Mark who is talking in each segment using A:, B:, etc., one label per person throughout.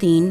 A: 3।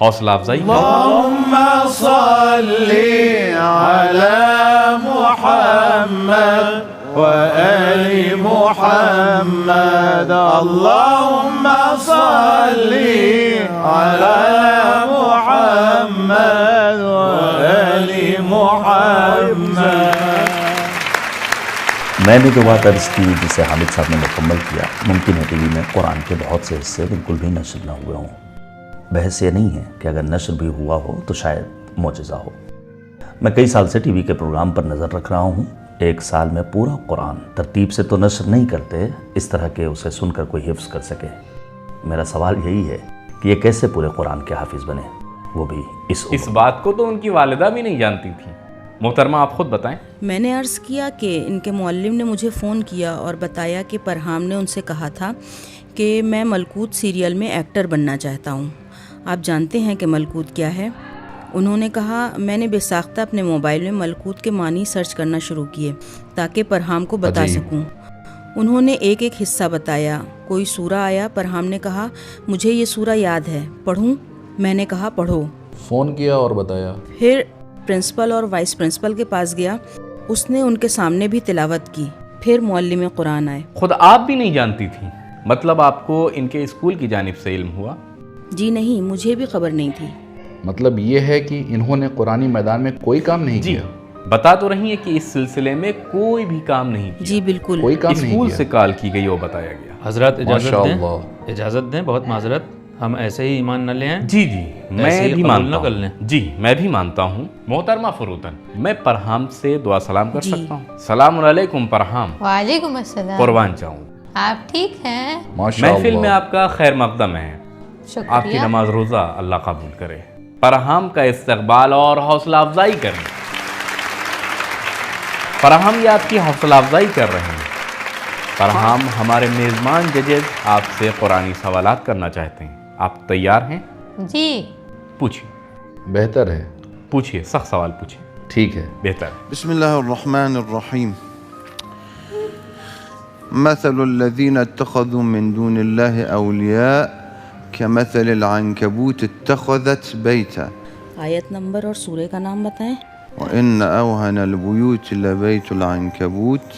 B: حوصلہ افزائی کریں.
C: اللهم صل على محمد وآل محمد اللهم صل على محمد وآل محمد.
D: میں نے جو بات عرض کی جسے حامد صاحب نے مکمل کیا، ممکن ہے ٹی وی میں قرآن کے بہت سے حصے بالکل بھی نشر نہ ہوئے ہوں. بحث یہ نہیں ہے کہ اگر نشر بھی ہوا ہو تو شاید معجزہ ہو. میں کئی سال سے ٹی وی کے پروگرام پر نظر رکھ رہا ہوں. ایک سال میں پورا قرآن ترتیب سے تو نشر نہیں کرتے اس طرح کہ اسے سن کر کوئی حفظ کر سکے. میرا سوال یہی ہے کہ یہ کیسے پورے قرآن کے حافظ بنے، وہ بھی اس
B: بات کو تو ان کی والدہ بھی نہیں جانتی تھی. محترمہ آپ خود بتائیں.
A: میں نے عرض کیا کہ ان کے معلم نے مجھے فون کیا اور بتایا کہ پرہام نے ان سے کہا تھا کہ میں ملکوت سیریل میں ایکٹر بننا چاہتا ہوں. آپ جانتے ہیں کہ ملکوت کیا ہے؟ انہوں نے کہا. میں نے بے ساختہ اپنے موبائل میں ملکوت کے معنی سرچ کرنا شروع کیے تاکہ پرہام کو بتا سکوں. انہوں نے ایک ایک حصہ بتایا. کوئی سورہ آیا، پرہام نے کہا مجھے یہ سورہ یاد ہے، پڑھوں؟ میں نے کہا پڑھو.
E: فون کیا اور بتایا.
A: پھر پرنسپل اور وائس پرنسپل کے پاس گیا، اس نے ان کے سامنے بھی تلاوت کی. پھر معلم قرآن آئے.
B: خود آپ بھی نہیں جانتی تھی؟ مطلب آپ کو ان کے اسکول کی جانب سے علم ہوا؟
A: جی نہیں، مجھے بھی خبر نہیں تھی.
E: مطلب یہ ہے کہ انہوں نے قرآنی میدان میں کوئی کام نہیں کیا.
B: بتا تو رہی ہیں کہ اس سلسلے میں کوئی بھی کام نہیں کیا.
A: جی بالکل.
E: کوئی کام نہیں
B: اسکول
E: کیا.
B: سے کال کی گئی وہ بتایا گیا.
F: حضرات
E: ماشاءاللہ.
F: اجازت دیں، بہت معذرت، ہم ایسے ہی ایمان نہ لیں.
B: جی میں بھی مانتا
F: کر لیں.
B: ہوں. جی میں بھی مانتا ہوں. محترمہ فروتن، میں پرہام سے دعا سلام کر سکتا ہوں؟ السلام علیکم پرہام.
G: وعلیکم السلام.
B: قربان چاہوں.
G: آپ ٹھیک ہیں؟
B: محفل میں آپ کا خیر مقدم ہے.
G: شکریہ.
B: آپ کی نماز روزہ اللہ قبول کرے. پرہام کا استقبال اور حوصلہ افزائی کریں. پرہام یہ آپ کی حوصلہ افزائی کر رہے ہیں. پرہام ہمارے میزبان ججز آپ سے قرآنی سوالات کرنا چاہتے ہیں. آپ تیار ہیں؟
G: جی.
B: پوچھیں.
E: بہتر ہے.
B: پوچھئے، سخت سوال پوچھیں.
E: ٹھیک ہے.
B: بہتر.
C: بسم الله الرحمن الرحيم. مثل الذين اتخذوا من دون الله أولياء كمثل العنكبوت اتخذت بيتا.
A: آیت نمبر اور سورہ کا نام بتائیں.
C: وإن أوهن البيوت لبيت العنكبوت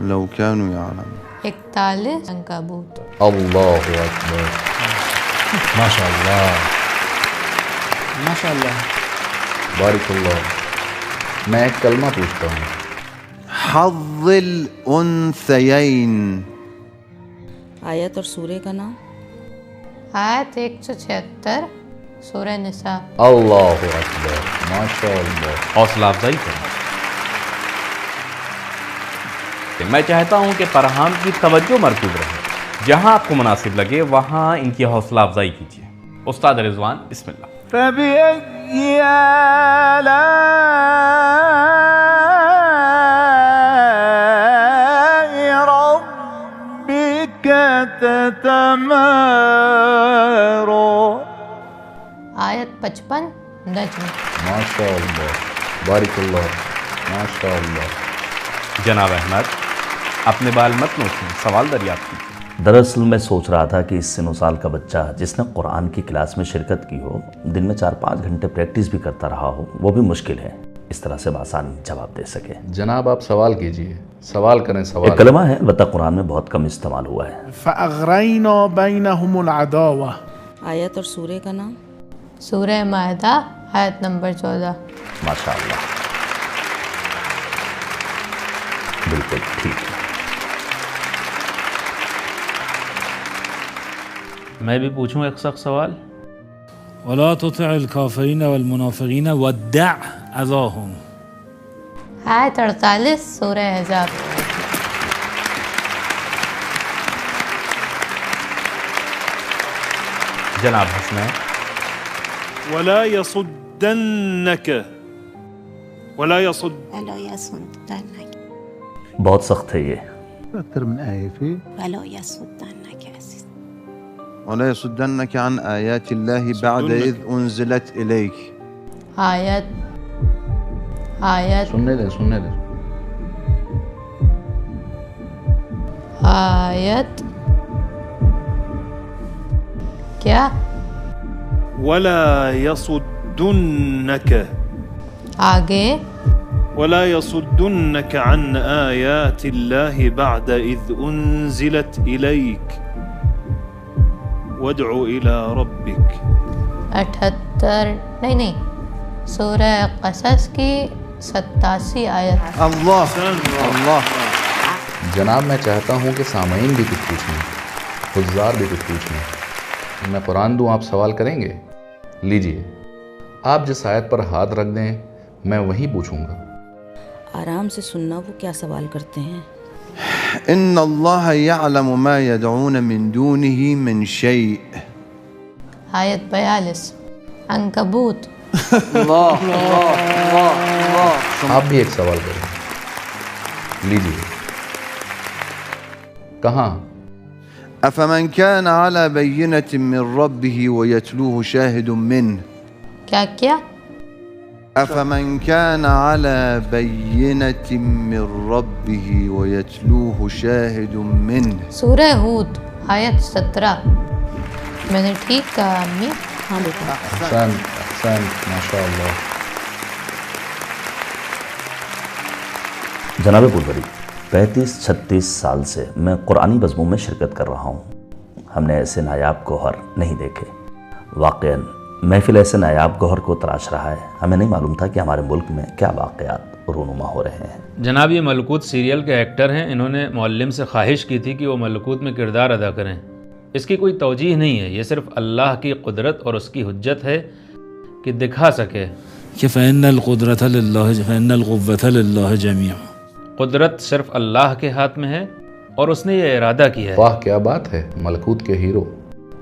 C: لو كانوا يعلمون.
G: 41 عنکبوت.
E: اللہ اکبر.
F: ماشاءاللہ
B: ماشاءاللہ.
E: بارک اللہ. میں ایک کلمہ پوچھتا ہوں.
C: حظ الأنثيين.
A: آیت اور سورہ کا نام.
G: آیت 176 سورہ نساء.
E: اللہ اکبر. ماشاءاللہ.
B: حوصلہ افزائی کریں. میں چاہتا ہوں کہ پرہام کی توجہ مرکوز رہے. جہاں آپ کو مناسب لگے وہاں ان کی حوصلہ افزائی کیجیے. استاد رضوان بسم اللہ.
C: فبأي آلاء ربك تتمارون.
G: آیت 55 نجم.
E: ماشاءاللہ. بارک اللہ. ماشاءاللہ.
B: جناب احمد اپنے بال مت نوچیں، سوال دریافت کیجیے.
D: دراصل میں سوچ رہا تھا کہ اس سن و سال کا بچہ جس نے قرآن کی کلاس میں شرکت کی ہو، دن میں 4-5 گھنٹے پریکٹس بھی کرتا رہا ہو، وہ بھی مشکل ہے اس طرح سے بآسانی جواب دے سکے.
E: جناب آپ سوال کیجئے. سوال کریں. سوال.
D: ایک کلمہ ہے البتہ قرآن میں بہت کم استعمال ہوا ہے.
H: فأغرينا بينهم العداوة.
A: آیت اور سورہ کا نام.
G: سورہ مائدہ آیت نمبر 14.
D: ماشاءاللہ. بالکل ٹھیک ہے.
F: میں بھی پوچھوں ایک سخت سوال.
H: ولا تطع الكافرين والمنافقين ودع أذاهم.
G: آیت 48 سورہ احزاب.
B: جناب حسنین.
H: ولا يصدنك
D: بہت سخت ہے یہ.
C: أكثر من آية فيه.
G: ولا يصدنك
C: ولا يصدنك عن آيات الله بعد إذ أنزلت إليك.
G: آیت
E: سننے دیں.
G: آیت کیا؟
H: ولا يصدنك
G: آگے
H: ولا يصدنك عن آيات الله بعد إذ أنزلت إليك وادع إلى ربك.
G: 78 نہیں سورہ قصص کی 87 آیت.
C: اللہ اللہ.
E: جناب میں چاہتا ہوں کہ سامعین بھی کچھ پوچھیں، حضار بھی کچھ پوچھیں. میں قرآن دوں، آپ سوال کریں گے؟ لیجئے، آپ جس آیت پر ہاتھ رکھ دیں میں وہی پوچھوں گا.
A: آرام سے سننا وہ کیا سوال کرتے ہیں.
C: ان اللہ یعلم ما یدعون من دونه من شیء.
G: آیت 42 عنکبوت.
E: آپ بھی ایک سوال کریں. لیجئے، کہاں؟
C: افمن كان على بينة من ربه ويتلوه شاهد منه.
G: کیا
C: افمن كان على بينة من ربه ويتلوه شاهد منه.
G: سورہ ہود آیت 17. میں نے ٹھیک کہا امی؟
A: ہاں بیٹا.
E: احسن احسن، ماشاء اللہ.
D: جناب پولوری، 35-36 سال سے میں قرآنی بزموں میں شرکت کر رہا ہوں. ہم نے ایسے نایاب گوہر نہیں دیکھے. واقعاً محفل ایسے نایاب گوہر کو تلاش رہا ہے. ہمیں نہیں معلوم تھا کہ ہمارے ملک میں کیا واقعات رونما ہو رہے ہیں.
F: جناب یہ ملکوت سیریل کے ایکٹر ہیں. انہوں نے معلم سے خواہش کی تھی کہ وہ ملکوت میں کردار ادا کریں. اس کی کوئی توجیہ نہیں ہے، یہ صرف اللہ کی قدرت اور اس کی حجت ہے کہ دکھا سکے
H: کہ فإن القدرة لله فإن القوة لله جميعا.
F: قدرت صرف اللہ کے ہاتھ میں ہے اور اس نے یہ ارادہ کیا ہے.
E: واہ کیا بات ہے ملکوت کے ہیرو.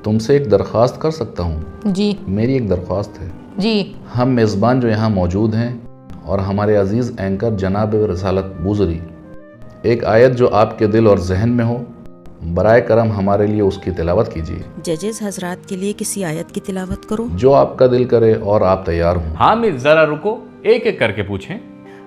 E: تم سے ایک درخواست کر سکتا ہوں؟
G: جی.
E: میری ایک درخواست ہے.
G: جی.
E: ہم میزبان جو یہاں موجود ہیں اور ہمارے عزیز اینکر جناب رسالت بوزری، ایک آیت جو آپ کے دل اور ذہن میں ہو برائے کرم ہمارے لیے اس کی تلاوت کیجیے.
A: ججز حضرات کے لیے کسی آیت کی تلاوت کرو
E: جو آپ کا دل کرے اور آپ تیار ہوں.
B: حامد ذرا رکو، ایک ایک کر کے پوچھیں.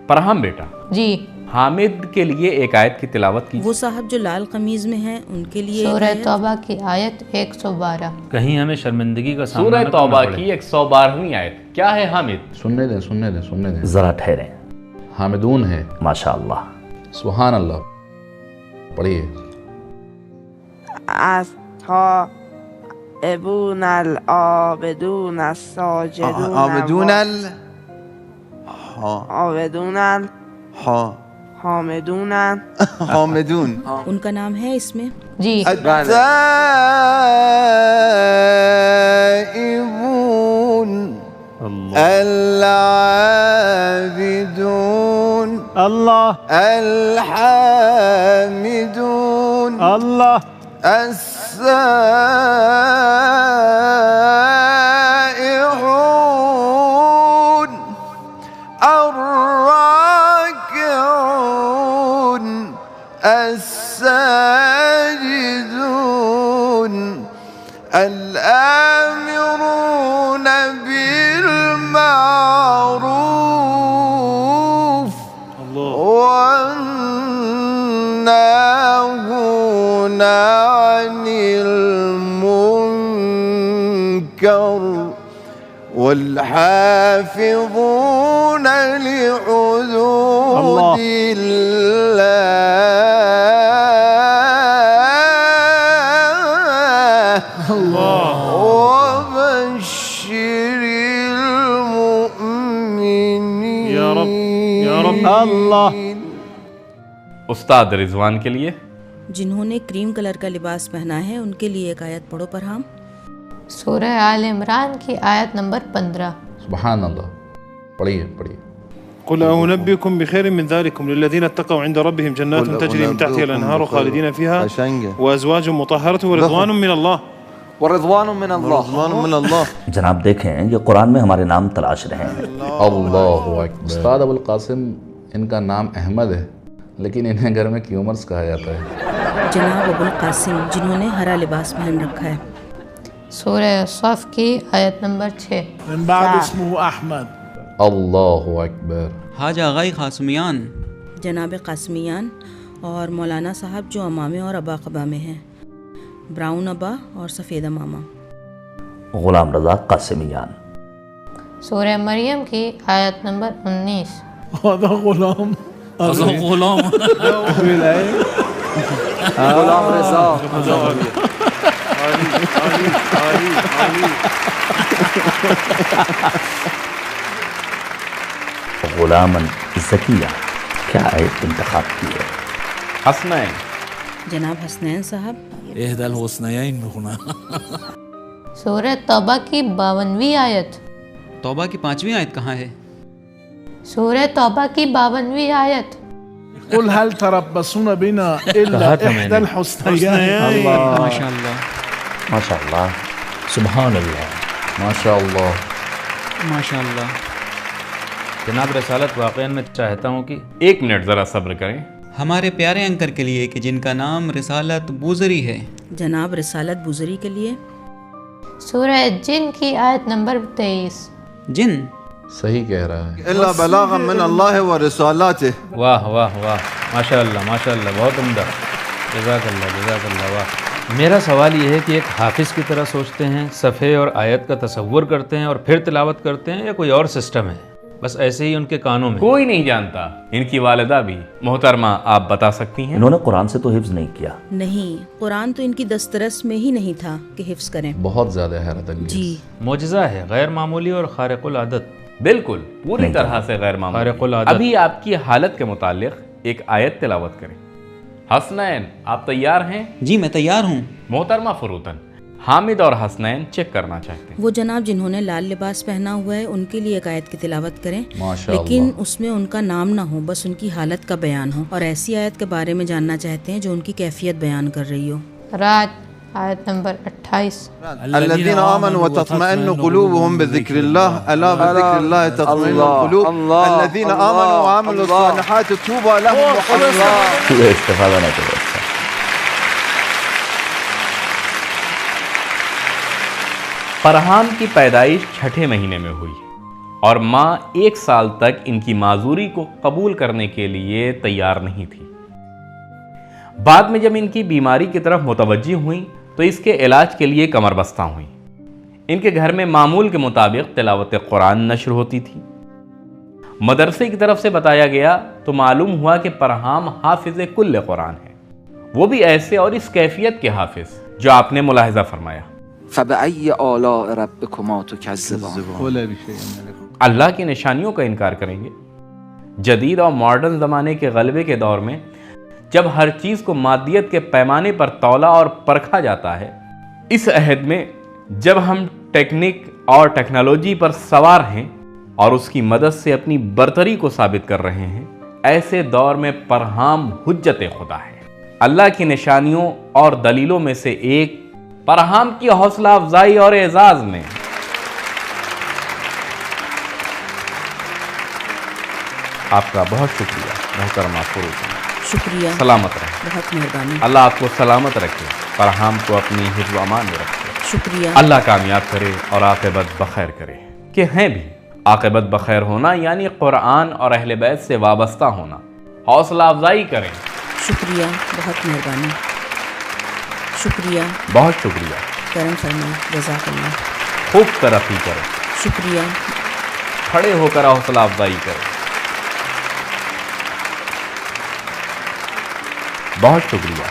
B: پرہام بیٹا،
G: جی.
B: حامد کے لیے ایک آیت کی تلاوت کی.
A: وہ صاحب جو لال قمیض میں ہیں ان کے لیے
G: سورہ توبہ کی آیت 112.
F: کہیں ہمیں شرمندگی کا سامنا
B: سورہ
F: نہ
B: توبہ
F: کرنا پڑے.
B: کی 112ویں آیت کیا ہے حامد؟
E: سننے دیں.
D: ذرا ٹھہریں.
E: حامدون ہے.
D: ماشاء اللہ.
E: سبحان اللہ. پڑھیے.
I: التائبون العابدون الساجدون
C: عابدون
I: حامدون
C: حامدون.
A: ان کا نام ہے اس میں.
G: جی.
C: التائبون العابدون
H: الله
C: الحامدون
H: الله
C: السائحون الراكعون الساجدون الآمرون بالمعروف والناهون عن المنكر والحافظون لحدود الله وبشر المؤمنين.
H: يا رب الله.
B: استاد رضوان کے لیے
A: جنہوں نے کریم کلر کا لباس پہنا ہے ان کے لیے ایک آیت پڑھو پرہام.
G: سورہ آل عمران کی آیت نمبر 15.
E: سبحان اللہ. پڑھیے.
H: قل أنبئكم بخير من ذلكم للذين اتقوا عند ربهم جنات تجري من تحتها الأنهار خالدين فيها وأزواج مطهرة ورضوان من الله.
I: ورضوان من الله.
D: جناب دیکھیں یہ قرآن میں ہمارے نام تلاش رہے ہیں.
E: اللہ اکبر. استاد ابو القاسم ان کا نام احمد ہے لیکن انہیں گھر میں کیومرز کہا جاتا ہے.
A: جناب ابو القاسم جنہوں نے ہرا لباس پہن رکھا ہے.
G: سورہ صف کی آیت نمبر 6.
H: من بعد اسمه أحمد.
E: اللہ اکبر.
J: حاج آغائی قاسمیان.
A: جناب قاسمیان اور مولانا صاحب جو امامے اور ابا قبا میں ہیں، براؤن ابا اور سفید امامہ.
D: غلام رضا قاسمیان۔
G: سورہ مریم کی آیت نمبر 19۔
H: هذا غلام
J: غلام
I: غلام رضا۔
D: غلاما ذکیہ، کیا آیت انتخاب کی ہے؟
B: حسنین۔
A: جناب حسنین صاحب۔
J: احدى الحسنيين میخونا۔
G: سورہ توبہ کی 52ویں آیت۔
J: توبہ کی 5ویں آیت کہاں ہے؟
G: سورہ توبہ کی 52ویں آیت۔
H: قل هل تربصون بنا الا احدى الحسنيين۔
J: ماشاء اللہ،
D: ماشاء اللہ، سبحان اللہ،
E: ماشاء اللہ،
J: ماشاء اللہ۔
F: جناب رسالت واقعا میں چاہتا ہوں کہ
B: 1 منٹ ذرا صبر کریں۔
J: ہمارے پیارے انکر کے لیے کہ جن کا نام رسالت بوزری ہے،
A: جناب رسالت بوزری کے لیے
G: سورہ جن کی آیت نمبر 23۔
J: جن
E: صحیح کہہ رہا ہے۔
C: الا بلاغا من اللہ ورسالاته۔
F: واہ واہ واہ، ماشاء اللہ ماشاء اللہ، بہت عمدہ، جزاک اللہ واہ۔ میرا سوال یہ ہے کہ ایک حافظ کی طرح سوچتے ہیں، صفحے اور آیت کا تصور کرتے ہیں اور پھر تلاوت کرتے ہیں، یا کوئی اور سسٹم ہے؟ بس ایسے ہی ان کے کانوں میں؟
B: کوئی نہیں جانتا، ان کی والدہ بھی۔ محترمہ آپ بتا سکتی ہیں؟
D: انہوں نے قرآن سے تو حفظ نہیں کیا۔
A: نہیں، قرآن تو ان کی دسترس میں ہی نہیں تھا کہ حفظ کریں۔
E: بہت زیادہ حیرت انگیز۔
A: جی،
F: معجزہ ہے، غیر معمولی اور خارق العادت۔
B: بالکل، پوری طرح سے غیر معمولی۔
F: خارق العادت۔
B: ابھی آپ کی حالت کے متعلق ایک آیت تلاوت کریں۔ حسنین، آپ تیار ہیں؟
J: جی میں تیار ہوں۔
B: محترمہ فروتن، حامد اور حسنین چیک کرنا چاہتے ہیں۔
A: وہ جناب جنہوں نے لال لباس پہنا ہوا ہے ان کے لیے ایک آیت کی تلاوت کریں،
E: ماشاءاللہ۔
A: لیکن اس میں ان کا نام نہ ہو، بس ان کی حالت کا بیان ہو، اور ایسی آیت کے بارے میں جاننا چاہتے ہیں جو ان کی کیفیت بیان کر رہی ہو۔
G: رات آیت نمبر 28۔
C: الذين آمنوا وتطمئن قلوبهم بذكر الله ألا بذكر الله تطمئن القلوب الذين آمنوا وعملوا الصالحات طوبى لهم وحسن۔
D: استفادہ نہ کرو۔
B: فرحان کی پیدائش 6 مہینے میں ہوئی اور ماں 1 سال تک ان کی معذوری کو قبول کرنے کے لیے تیار نہیں تھی۔ بعد میں جب ان کی بیماری کی طرف متوجہ ہوئیں تو اس کے علاج کے لیے کمر بستہ ہوئیں۔ ان کے گھر میں معمول کے مطابق تلاوت قرآن نشر ہوتی تھی۔ مدرسے کی طرف سے بتایا گیا تو معلوم ہوا کہ فرحان حافظ کل قرآن ہے، وہ بھی ایسے اور اس کیفیت کے حافظ جو آپ نے ملاحظہ فرمایا۔
I: فبأي آلاء ربكما تكذبان۔
B: اللہ کی نشانیوں کا انکار کریں گے؟ جدید اور ماڈرن زمانے کے غلبے کے دور میں جب ہر چیز کو مادیت کے پیمانے پر تولا اور پرکھا جاتا ہے، اس عہد میں جب ہم ٹیکنیک اور ٹیکنالوجی پر سوار ہیں اور اس کی مدد سے اپنی برتری کو ثابت کر رہے ہیں، ایسے دور میں فرحان حجت خدا ہے۔ اللہ کی نشانیوں اور دلیلوں میں سے ایک فرحان کی حوصلہ افزائی اور اعزاز میں آپ کا بہت شکریہ محترمہ فروتن۔
A: شکریہ،
B: سلامت رہیں۔
A: بہت مہربانی۔
B: اللہ آپ کو سلامت رکھے، فرحان کو اپنی حفظ و امان میں رکھے۔
A: شکریہ۔
B: اللہ کامیاب کرے اور عاقبت بخیر کرے۔ کہ ہیں بھی عاقبت بخیر ہونا یعنی قرآن اور اہل بیت سے وابستہ ہونا۔ حوصلہ افزائی کریں۔
A: شکریہ، بہت مہربانی۔ شکریہ،
B: بہت شکریہ۔
A: کرم فرمائیں، جزاک اللہ۔
B: خوب ترقی کریں۔
A: شکریہ۔
B: کھڑے ہو کر حوصلہ افزائی کریں۔ بہت شکریہ۔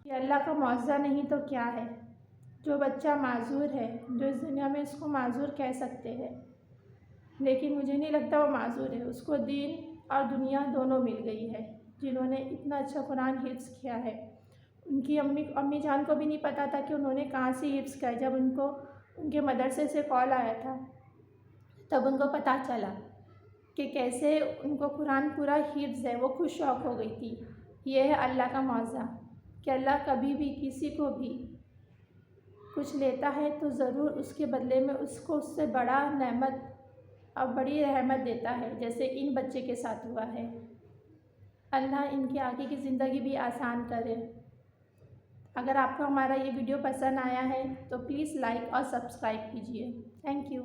K: یہ اللہ کا معجزہ نہیں تو کیا ہے؟ جو بچہ معذور ہے، جو اس دنیا میں اس کو معذور کہہ سکتے ہیں، لیکن مجھے نہیں لگتا وہ معذور ہے۔ اس کو دین اور دنیا دونوں مل گئی ہے۔ جنہوں نے اتنا اچھا قرآن حفظ کیا ہے، ان کی امی جان کو بھی نہیں پتا تھا کہ انہوں نے کہاں سے حفظ کیا ہے۔ جب ان کو ان کے مدرسے سے کال آیا تھا تب ان کو پتہ چلا کہ کیسے ان کو قرآن پورا حفظ ہے۔ وہ خود شوق ہو گئی تھی۔ یہ ہے اللہ کا معجزہ کہ اللہ کبھی بھی کسی کو بھی کچھ لیتا ہے تو ضرور اس کے بدلے میں اس کو اس سے بڑا نعمت اور بڑی رحمت دیتا ہے، جیسے ان بچے کے ساتھ ہوا ہے۔ اللہ ان کی آگے کی زندگی بھی آسان کرے۔ اگر آپ کو ہمارا یہ ویڈیو پسند آیا ہے تو پلیز لائک اور سبسکرائب کیجیے۔ Thank you.